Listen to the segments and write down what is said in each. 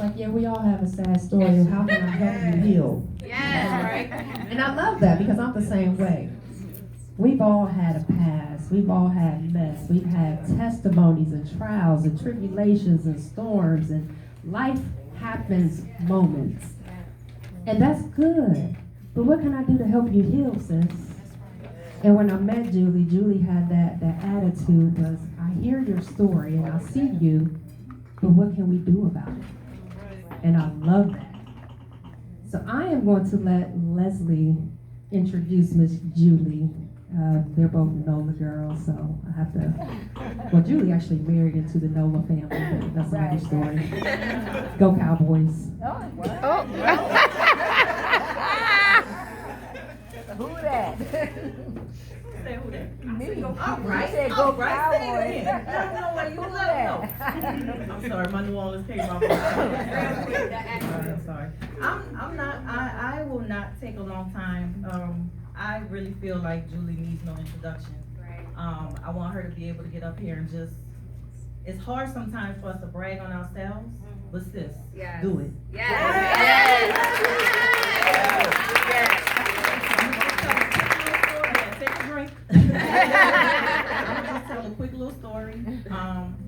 like, yeah, we all have a sad story, and how can I help you heal? Yes, right. And I love that because I'm the same way. We've all had a past. We've all had mess. We've had testimonies and trials and tribulations and storms, and life happens moments. And that's good. But what can I do to help you heal, sis? And when I met Julie, Julie had that attitude was, I hear your story and I see you, but what can we do about it? And I love that. So I am going to let Leslie introduce Miss Julie. They're both NOLA girls, so I have to. Well, Julie actually married into the NOLA family, but that's another story. Go Cowboys. Oh. Who that? Say who that? Me. All right. You said All go right. Cowboys. Say it again. Let them know where you live. I'm sorry, my New Orleans came off. I'm sorry. I'm not. I will not take a long time. I really feel like Julie needs no introduction. Right. I want her to be able to get up here and just. It's hard sometimes for us to brag on ourselves, but sis, Yes. do it. Yes. Yes. Take a drink. I'm gonna just tell a quick little story.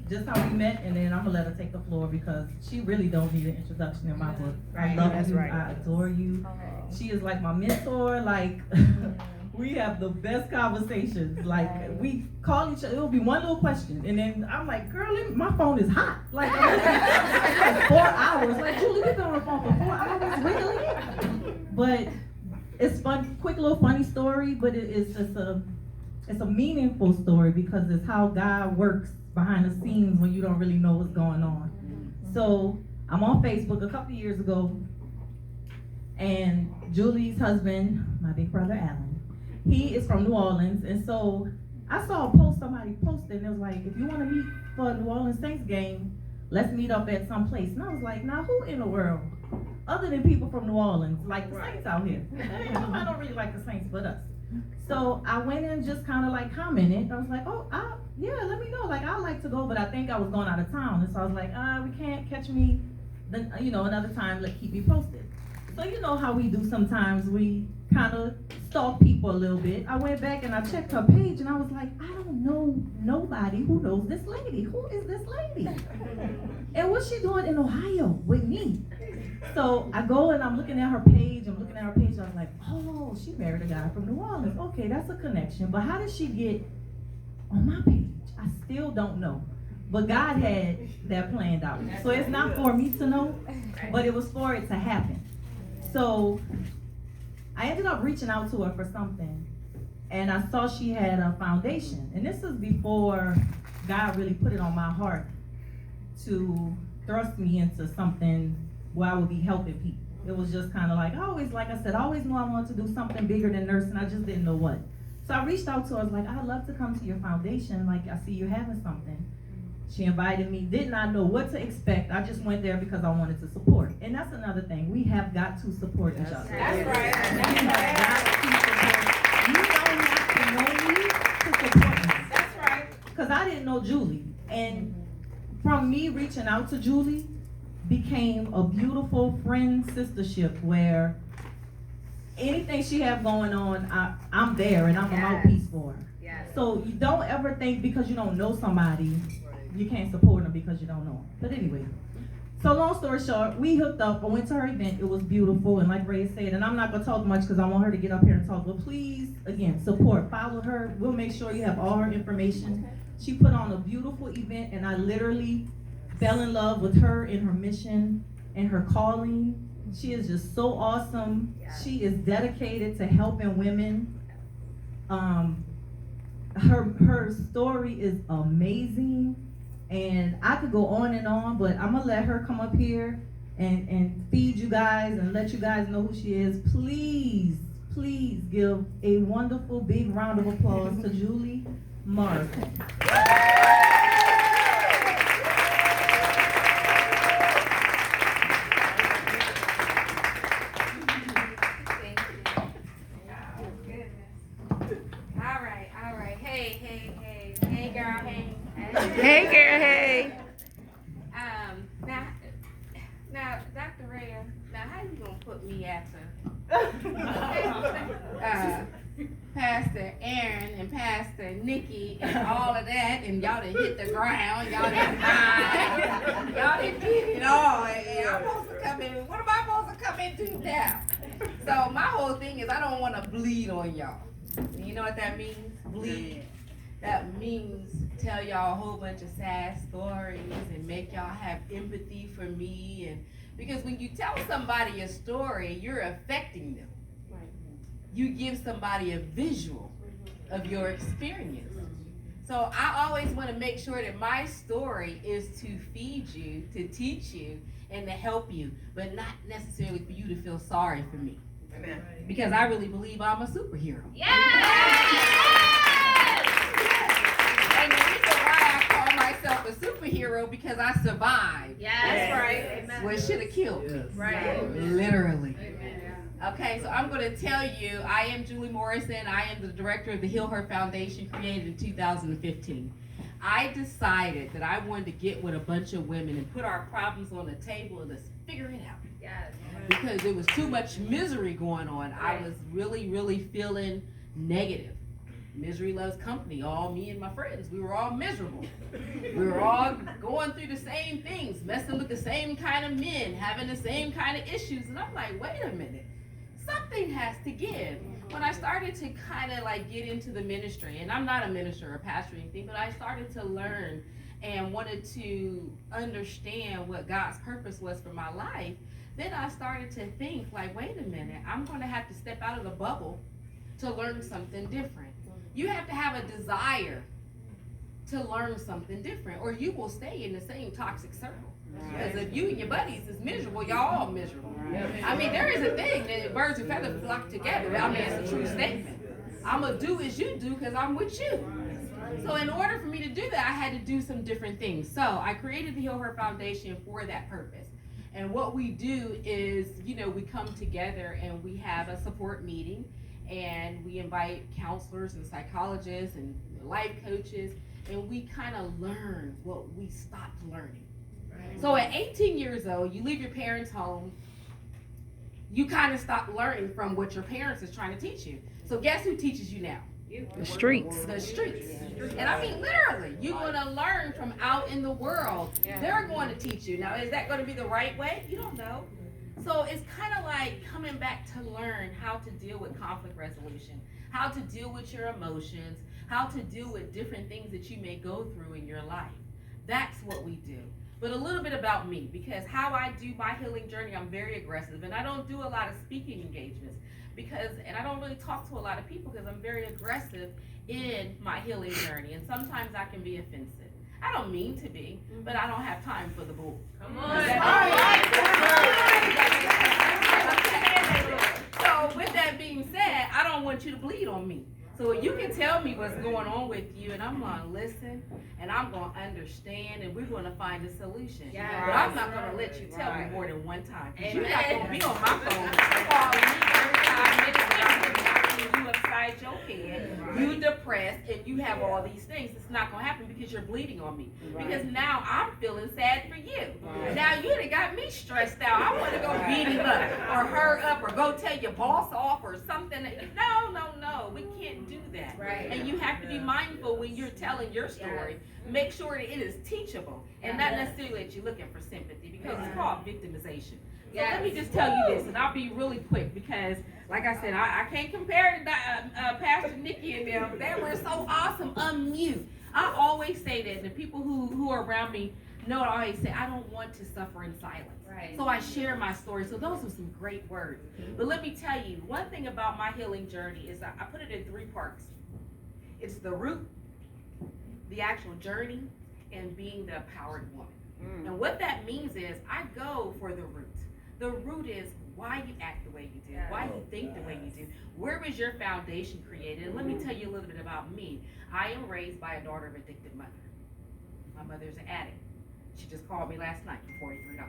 Just how we met, and then I'm gonna let her take the floor because she really don't need an introduction in my book. I love That's you. right. I adore you. She is like my mentor. Like we have the best conversations. Like we call each other. It'll be one little question, and then I'm like, "Girl, my phone is hot." Like I'm 4 hours. Like Julie, we've been on the phone for 4 hours, really? But it's fun, quick little funny story, but it's just it's a meaningful story because it's how God works behind the scenes when you don't really know what's going on. So I'm on Facebook a couple years ago, and Julie's husband, my big brother Alan, he is from New Orleans, and so I saw a post somebody posted, and it was like, if you want to meet for a New Orleans Saints game, let's meet up at some place. And I was like, now who in the world, other than people from New Orleans, like the Saints out here? I don't really like the Saints, but us. So I went in and just kind of like commented. I was like, oh, yeah, let me know. Like, I'd like to go, but I think I was going out of town. And so I was like, we can't catch me, then, another time, like, keep me posted. So you know how we do sometimes, we kind of stalk people a little bit. I went back and I checked her page and I was like, I don't know nobody who knows this lady. Who is this lady? And what's she doing in Ohio with me? So I go and I'm looking at her page, and I was like, oh, she married a guy from New Orleans. Okay, that's a connection. But how did she get on my page? I still don't know. But God had that planned out. So it's not for me to know, but it was for it to happen. So I ended up reaching out to her for something, and I saw she had a foundation. And this is before God really put it on my heart to thrust me into something where I would be helping people. It was just kind of like, I always knew I wanted to do something bigger than nursing. I just didn't know what. So I reached out to her. I was like, I'd love to come to your foundation. Like, I see you're having something. She invited me. Did not know what to expect. I just went there because I wanted to support. And that's another thing. We have got to support each other. That's right. You don't have to know me to support me. That's right. Because I didn't know Julie. And from me reaching out to Julie became a beautiful friend sistership where anything she have going on, I'm there and I'm a mouthpiece for her. Yes. So you don't ever think because you don't know somebody, you can't support them because you don't know them. But anyway, so long story short, we hooked up. I went to her event. It was beautiful. And like Ray said, and I'm not going to talk much because I want her to get up here and talk. But please, again, support. Follow her. We'll make sure you have all her information. She put on a beautiful event, and I literally fell in love with her and her mission and her calling. She is just so awesome. She is dedicated to helping women. Her story is amazing, and I could go on, but I'm gonna let her come up here and feed you guys and let you guys know who she is. Please give a wonderful big round of applause to Julie Morrison. Hey, girl, hey. Now, Dr. Rhea, now how you gonna put me after Pastor Aaron and Pastor Nikki and all of that, and y'all done hit the ground, y'all done died, y'all done did it all, and I'm supposed to come in, what am I supposed to come in do now? So my whole thing is I don't want to bleed on y'all. You know what that means? Bleed. That means tell y'all a whole bunch of sad stories and make y'all have empathy for me. And because when you tell somebody a story, you're affecting them. You give somebody a visual of your experience. So I always want to make sure that my story is to feed you, to teach you, and to help you, but not necessarily for you to feel sorry for me. Amen. Because I really believe I'm a superhero. Yes! And the reason why I call myself a superhero because I survived. Yes, that's right. Amen. What should have killed me. Right. Literally. Amen. Okay, so I'm going to tell you, I am Julie Morrison. I am the director of the Heal Her Foundation, created in 2015. I decided that I wanted to get with a bunch of women and put our problems on the table and let's figure it out. Yes. Because there was too much misery going on. I was really, really feeling negative. Misery loves company. All me and my friends, we were all miserable. We were all going through the same things, messing with the same kind of men, having the same kind of issues. And I'm like, wait a minute, something has to give. When I started to kind of like get into the ministry, and I'm not a minister or a pastor or anything, but I started to learn and wanted to understand what God's purpose was for my life, then I started to think like, wait a minute, I'm going to have to step out of the bubble to learn something different. You have to have a desire to learn something different, or you will stay in the same toxic circle. Because if you and your buddies is miserable, y'all all miserable. I mean, there is a thing that birds and feathers flock together. I mean, it's a true statement. I'm going to do as you do because I'm with you. So in order for me to do that, I had to do some different things. So I created the Heal Her Foundation for that purpose. And what we do is, you know, we come together and we have a support meeting, and we invite counselors and psychologists and life coaches, and we kind of learn what we stopped learning. So at 18 years old, you leave your parents' home, you kind of stop learning from what your parents is trying to teach you. So guess who teaches you now? The streets. The streets. And I mean literally, you're going to learn from out in the world. They're going to teach you. Now, is that going to be the right way? You don't know. So it's kind of like coming back to learn how to deal with conflict resolution, how to deal with your emotions, how to deal with different things that you may go through in your life. That's what we do. But a little bit about me, because how I do my healing journey, I'm very aggressive, and I don't do a lot of speaking engagements and I don't really talk to a lot of people because I'm very aggressive in my healing journey, and sometimes I can be offensive. I don't mean to be, but I don't have time for the bull. Come on. So with that being said, I don't want you to bleed on me. So you can tell me what's going on with you, and I'm going to listen, and I'm going to understand, and we're going to find a solution. But I'm not going to let you tell me more than one time. You're not going to be on my phone calling me every 5 minutes when I'm knocking you upside your head. You depressed, and you have all these things. It's not going to happen because you're bleeding on me. Because now I'm feeling sad for you. Now you done got me stressed out. I want to go beat him up, or her up, or go tell your boss off, or something. No. We can't do that. And you have to be mindful when you're telling your story. Make sure that it is teachable and not necessarily that you're looking for sympathy, because it's called victimization. So let me just tell you this, and I'll be really quick because, like I said, I can't compare to Pastor Nikki and them. They were so awesome. Unmute. I always say that the people who are around me know I always say, I don't want to suffer in silence. So I share my story. So those are some great words. But let me tell you, one thing about my healing journey is I put it in 3 parts. It's the root, the actual journey, and being the empowered woman. And what that means is I go for the root. The root is why you act the way you do, why you think the way you do. Where was your foundation created? And let me tell you a little bit about me. I am raised by a daughter of an addicted mother. My mother's an addict. She just called me last night for $43.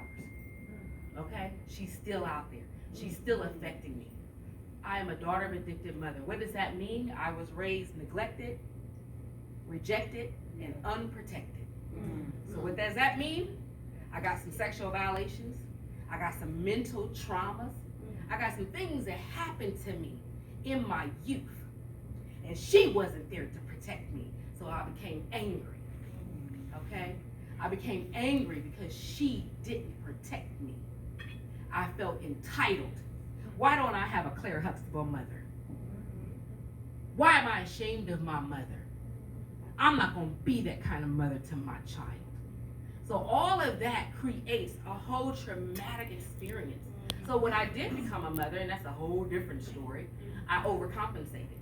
Okay? She's still out there. She's still affecting me. I am a daughter of an addicted mother. What does that mean? I was raised neglected, rejected, and unprotected. So what does that mean? I got some sexual violations. I got some mental traumas. I got some things that happened to me in my youth. And she wasn't there to protect me. So I became angry. Okay? I became angry because she didn't protect me. I felt entitled. Why don't I have a Claire Huxtable mother? Why am I ashamed of my mother? I'm not going to be that kind of mother to my child. So all of that creates a whole traumatic experience. So when I did become a mother, and that's a whole different story, I overcompensated.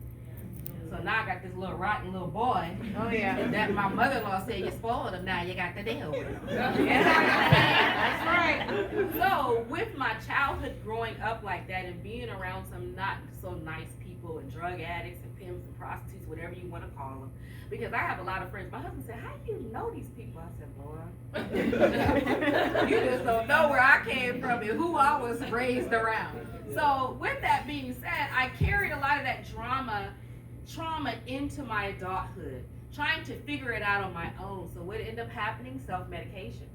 So now I got this little rotten little boy. Oh yeah. That my mother-in-law said you spoiled him. Now you got to deal with him. That's right. So with my childhood growing up like that and being around some not so nice people and drug addicts and pimps and prostitutes, whatever you want to call them, because I have a lot of friends. My husband said, "How do you know these people?" I said, "Boy, you just don't know where I came from and who I was raised around." So with that being said, I carried a lot of that trauma into my adulthood, trying to figure it out on my own. So what ended up happening? Self-medication.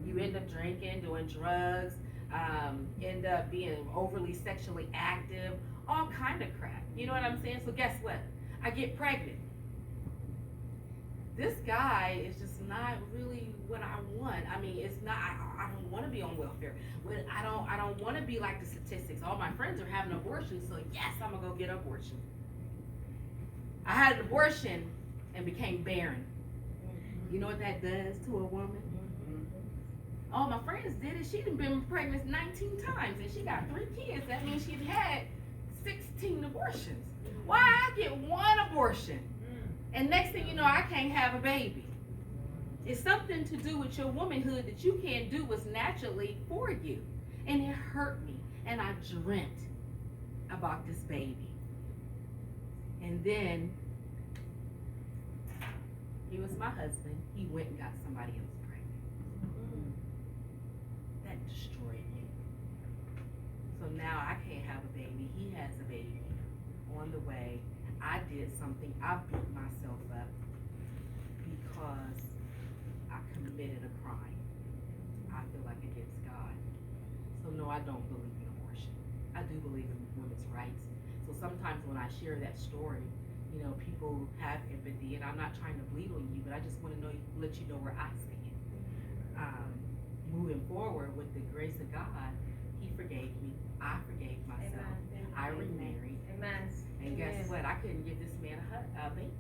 You end up drinking, doing drugs, end up being overly sexually active, all kind of crap. You know what I'm saying? So guess what? I get pregnant. This guy is just not really what I want. I mean, it's not. I don't want to be on welfare. I don't want to be like the statistics. All my friends are having abortions, so yes, I'm gonna go get an abortion. I had an abortion and became barren. You know what that does to a woman? All my friends did it. She'd been pregnant 19 times and she got 3 kids. That means she'd had 16 abortions. Why I get 1 abortion? And next thing you know, I can't have a baby. It's something to do with your womanhood that you can't do what's naturally for you. And it hurt me. And I dreamt about this baby. And then, he was my husband. He went and got somebody else pregnant. That destroyed me. So now I can't have a baby. He has a baby on the way. I did something. I beat myself up because I committed a crime. I feel like against God. So no, I don't believe in abortion. I do believe in women's rights. So sometimes when I share that story, you know, people have empathy, and I'm not trying to bleed on you, but I just want to let you know where I stand. Moving forward with the grace of God, He forgave me. I forgave myself. I remarried. Amen. And guess what? I couldn't give this man a baby.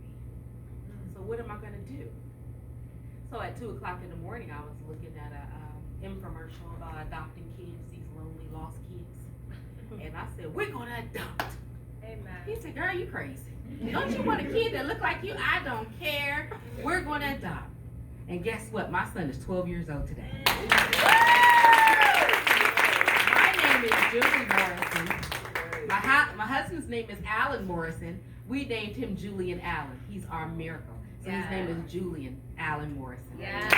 So what am I going to do? So at 2 o'clock in the morning, I was looking at a infomercial about adopting kids, these lonely, lost kids. And I said, we're going to adopt. Amen. He said, girl, you crazy. Don't you want a kid that look like you? I don't care. We're going to adopt. And guess what? My son is 12 years old today. My name is Julie Morrison. My husband's name is Alan Morrison. We named him Julian Allen. He's our miracle. So his name is Julian Allen Morrison. Yeah.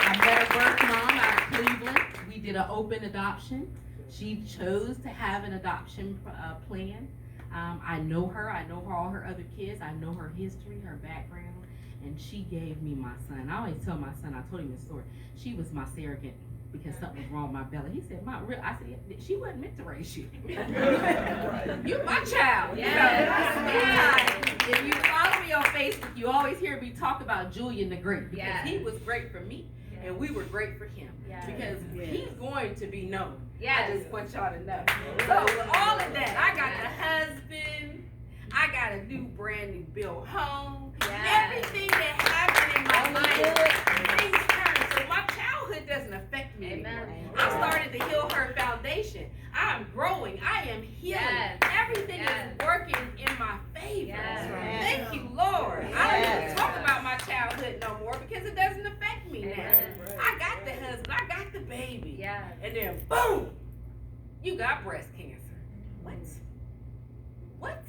I met a birth mom out of Cleveland. We did an open adoption. She chose to have an adoption plan. I know her. I know all her other kids. I know her history, her background. And she gave me my son. I always tell my son, I told him this story. She was my surrogate because something was wrong with my belly. He said, I said, she wasn't meant to raise you. You're my child. Yeah. If you follow me on Facebook, you always hear me talk about Julian the Great because he was great for me and we were great for him because he's going to be known. I just want y'all to know. So with all of that, I got the husband. I got a new brand new built home. Everything that happened in my life, things turned. So my childhood doesn't affect me anymore. I started to heal her foundation. I'm growing. I am healing. Everything is working in my favor. Thank you, Lord. I don't even talk about my childhood no more because it doesn't affect me now. I got the husband. I got the baby. And then boom, you got breast cancer. What?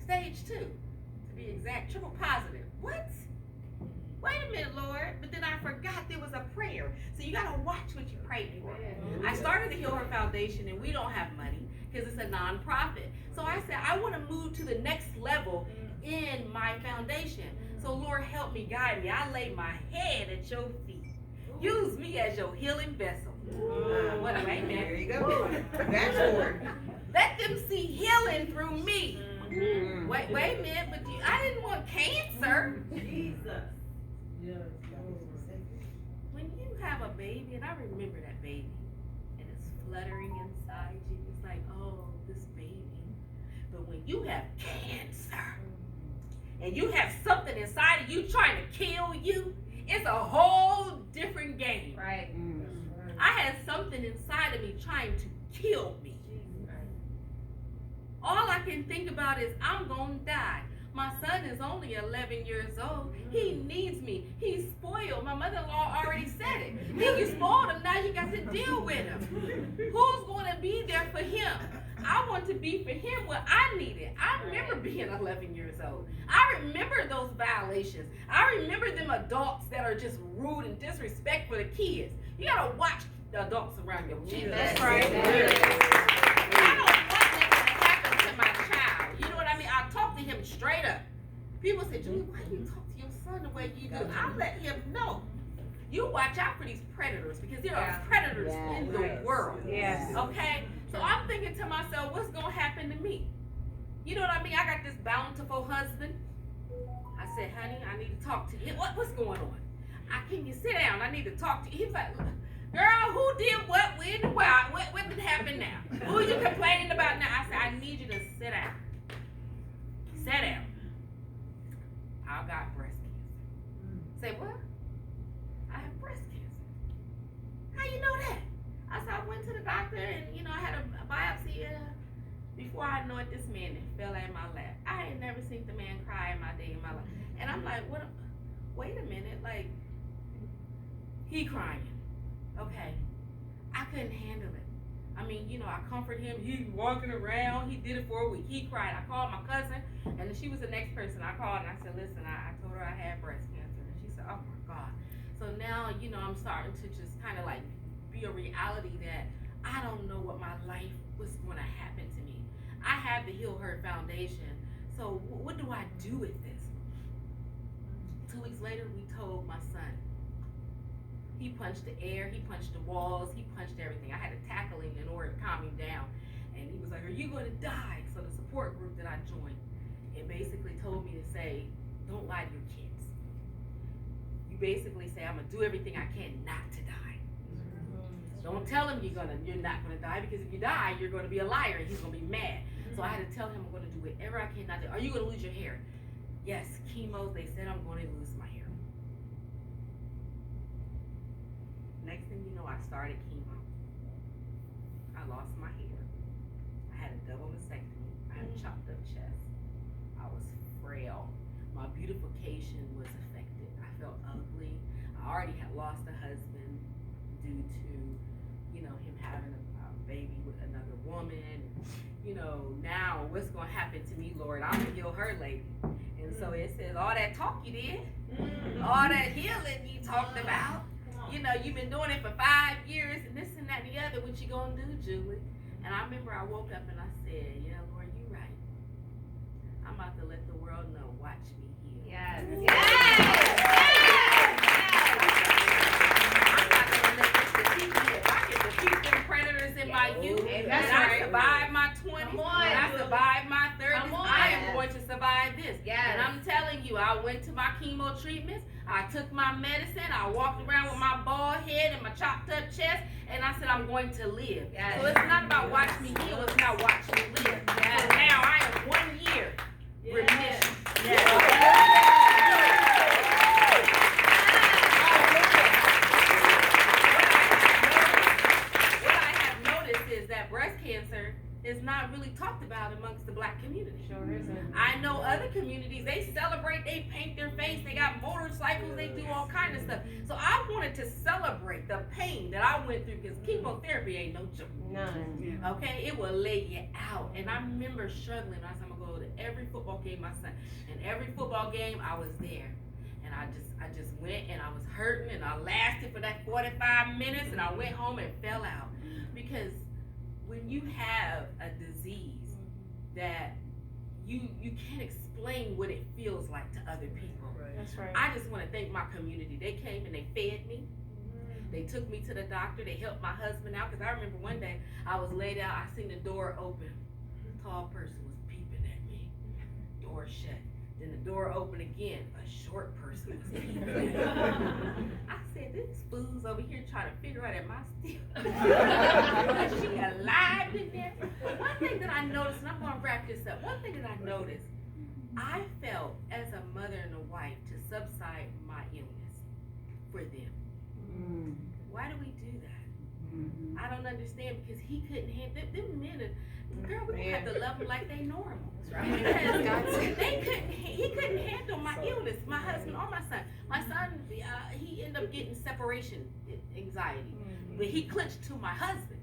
Stage 2, to be exact, triple positive. What? Wait a minute, Lord. But then I forgot there was a prayer. So you got to watch what you pray for. I started the Heal Her Foundation, and we don't have money because it's a nonprofit. So I said, I want to move to the next level in my foundation. So Lord, help me, guide me. I lay my head at your feet. Use me as your healing vessel. Wait a minute. There you go. That's Lord. Let them see healing through me. Wait a minute, but I didn't want cancer. Jesus. When you have a baby, and I remember that baby, and it's fluttering inside you, it's like, oh, this baby. But when you have cancer, and you have something inside of you trying to kill you, it's a whole different game. Right. I had something inside of me trying to kill me. All I can think about is I'm gonna die. My son is only 11 years old. He needs me. He's spoiled. My mother-in-law already said it. You spoiled him, now you got to deal with him. Who's gonna be there for him? I want to be for him what I needed. I remember being 11 years old. I remember those violations. I remember them adults that are just rude and disrespectful to kids. You gotta watch the adults around your kids. That's right. I don't want that to happen to my child. You know what I mean? I talk to him straight up. People say, Julie, why do you talk to your son the way you do? I let him know. You watch out for these predators because there are predators in the world. Yes. Okay? So I'm thinking to myself, what's going to happen to me? You know what I mean? I got this bountiful husband. I said, honey, I need to talk to you. What's going on? Can you sit down? I need to talk to you. He was like, girl, who did what, when, and why? What did happen now? Who you complaining about now? I said, I need you to sit down. Sit down. I got breast cancer. Say, what? I have breast cancer. How you know that? I said, I went to the doctor and, I had a biopsy. Before I know it, this man fell in my lap. I had never seen the man cry in my day in my life. And I'm like, what? Wait a minute. Like, he crying. Okay. I couldn't handle it. I mean, I comfort him. He's walking around. He did it for a week. He cried. I called my cousin, and she was the next person I called, and I said, listen, I told her I had breast cancer. And she said, oh, my God. So now, I'm starting to just kind of like be a reality that I don't know what my life was going to happen to me. I have the Heal Her Foundation. So what do I do with this? 2 weeks later, we told my son. He punched the air, he punched the walls, he punched everything. I had to tackle him in order to calm him down. And he was like, are you going to die? So the support group that I joined, it basically told me to say, don't lie to your kids. You basically say, I'm going to do everything I can not to die. Don't tell him you're not going to die, because if you die, you're going to be a liar and he's going to be mad. So I had to tell him I'm going to do whatever I can not to. Are you going to lose your hair? Yes, chemo, they said I'm going to lose my hair. Next thing you know, I started chemo. I lost my hair. I had a double mastectomy. I had a chopped up chest. I was frail. My beautification was affected. I felt ugly. I already had lost a husband due to, him having a baby with another woman. Now what's going to happen to me, Lord? I'm going to heal her lady. And so it says, all that talk you did, all that healing you talked about, you've been doing it for 5 years and this and that and the other. What you gonna do, Julie? And I remember I woke up and I said, yeah, Lord, you're right. I'm about to let the world know. Watch me heal. Yes. I'm not gonna let this defeat me. If I can defeat them predators in my youth, and I survived my 20s, and I survived my 30s, I am going to survive this. And I'm telling you, I went to my chemo treatments. I took my medicine, I walked around with my bald head and my chopped up chest, and I said I'm going to live. So it's not about watch me heal, it's about watch me live. So now I am 1 year remission. What I have noticed is that breast cancer is not really talked about amongst the Black community. Sure isn't. I know other communities, they celebrate, they paint their face, they got motorcycles, they do all kind of stuff. So I wanted to celebrate the pain that I went through, because chemotherapy ain't no joke. None. Okay, it will lay you out. And I remember struggling. I said, I'm gonna go to every football game my son. And every football game I was there. And I just went, and I was hurting, and I lasted for that 45 minutes, and I went home and fell out. Because when you have a disease that you can't explain what it feels like to other people. That's right. I just want to thank my community. They came and they fed me. They took me to the doctor. They helped my husband out, because I remember one day I was laid out. I seen the door open. A tall person was peeping at me. Door shut. Then the door opened again. A short person was peeping at me. I said, this fool's over here trying to figure out, am I still? Is she alive in there? One thing that I noticed, and I'm going to wrap this up. One thing that I noticed, I felt as a mother and a wife to subside my illness for them. Why do we do that? I don't understand, because he couldn't handle them men. Girl, we don't have to love them like they normal. Because he couldn't handle my illness, my husband or my son. My son, he ended up getting separation anxiety, but he clutched to my husband.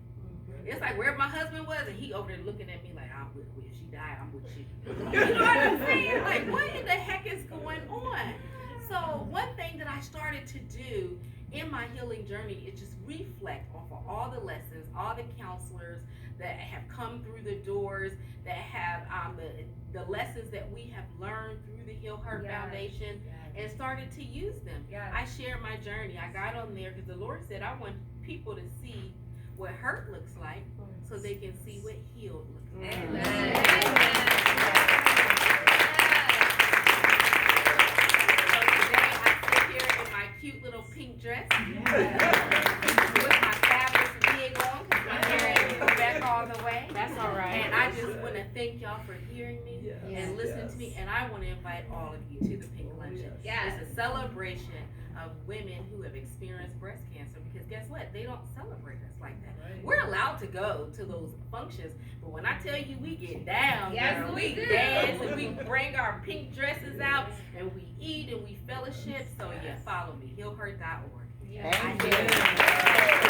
It's like wherever my husband was, and he over there looking at me like, I'm with if she died, I'm with you. You know what I'm saying? Like, what in the heck is going on? So one thing that I started to do in my healing journey is just reflect off of all the lessons, all the counselors that have come through the doors, that have the lessons that we have learned through the Heal Her Foundation, and started to use them. I share my journey. I got on there because the Lord said I want people to see what hurt looks like, so they can see what healed looks like. So today I sit here in my cute little pink dress with my fabulous wig on, because my hair ain't come back all the way. That's all right. And I just want to thank y'all for hearing me and listening to me. And I want to invite all of you to the Pink Luncheon. It's a celebration of women who have experienced breast cancer, because guess what? They don't celebrate us like that. We're allowed to go to those functions, but when I tell you we get down, girl, we dance and we bring our pink dresses out and we eat and we fellowship. So yeah, follow me, healher.org. Thank you.